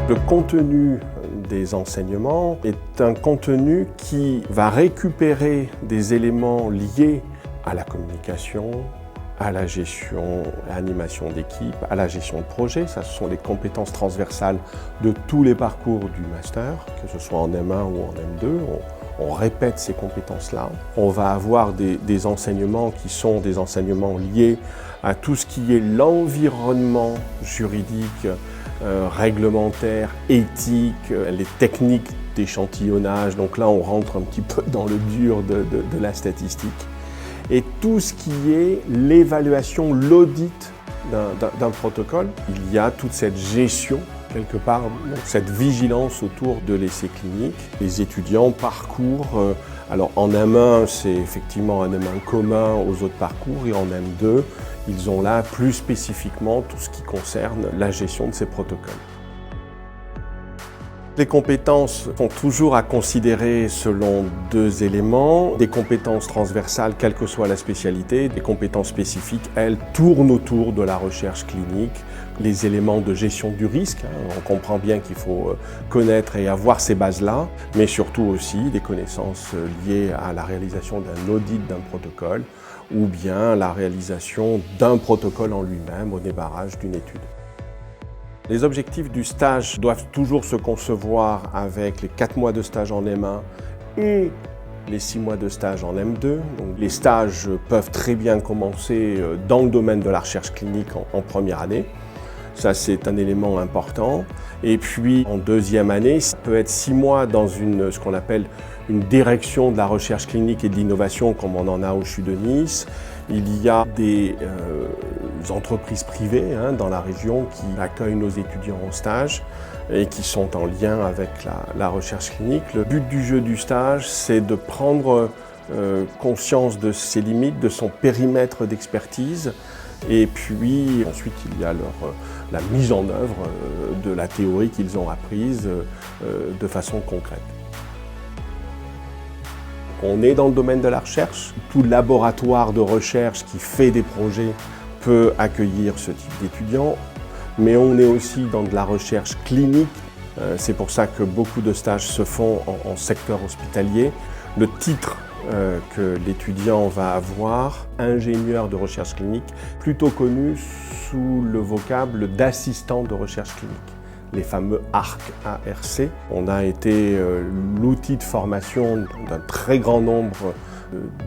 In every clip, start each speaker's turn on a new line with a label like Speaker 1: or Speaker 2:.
Speaker 1: Le contenu des enseignements est un contenu qui va récupérer des éléments liés à la communication, à la gestion, à l'animation d'équipe, à la gestion de projet. Ça, ce sont les compétences transversales de tous les parcours du master, que ce soit en M1 ou en M2. On répète ces compétences-là. On va avoir des enseignements qui sont des enseignements liés à tout ce qui est l'environnement juridique, réglementaire, éthique, les techniques d'échantillonnage. Donc là, on rentre un petit peu dans le dur de la statistique. Et tout ce qui est l'évaluation, l'audit d'un protocole. Il y a toute cette gestion, quelque part, donc cette vigilance autour de l'essai clinique. Les étudiants parcourent, alors en M1, c'est effectivement un M1 commun aux autres parcours, et en M2, ils ont là plus spécifiquement tout ce qui concerne la gestion de ces protocoles. Les compétences sont toujours à considérer selon deux éléments. Des compétences transversales, quelle que soit la spécialité. Des compétences spécifiques, elles, tournent autour de la recherche clinique. Les éléments de gestion du risque, on comprend bien qu'il faut connaître et avoir ces bases-là, mais surtout aussi des connaissances liées à la réalisation d'un audit d'un protocole ou bien la réalisation d'un protocole en lui-même au démarrage d'une étude. Les objectifs du stage doivent toujours se concevoir avec les 4 mois de stage en M1 et les 6 mois de stage en M2. Donc, les stages peuvent très bien commencer dans le domaine de la recherche clinique en première année. Ça, c'est un élément important. Et puis, en deuxième année, ça peut être 6 mois dans ce qu'on appelle une direction de la recherche clinique et de l'innovation, comme on en a au CHU de Nice. Il y a des entreprises privées dans la région qui accueillent nos étudiants en stage et qui sont en lien avec la recherche clinique. Le but du jeu du stage, c'est de prendre conscience de ses limites, de son périmètre d'expertise. Et puis ensuite, il y a la mise en œuvre de la théorie qu'ils ont apprise de façon concrète. On est dans le domaine de la recherche. Tout laboratoire de recherche qui fait des projets peut accueillir ce type d'étudiants, mais on est aussi dans de la recherche clinique. C'est pour ça que beaucoup de stages se font en secteur hospitalier. Le titre que l'étudiant va avoir, ingénieur de recherche clinique, plutôt connu sous le vocable d'assistant de recherche clinique, les fameux ARC. On a été l'outil de formation d'un très grand nombre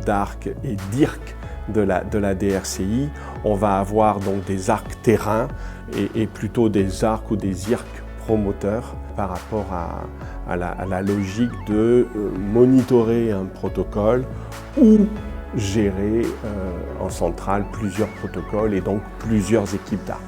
Speaker 1: d'ARC et d'IRC de la DRCI. On va avoir donc des ARC terrain et plutôt des ARC ou des IRC promoteurs par rapport à la logique de monitorer un protocole ou gérer en centrale plusieurs protocoles et donc plusieurs équipes d'ARC.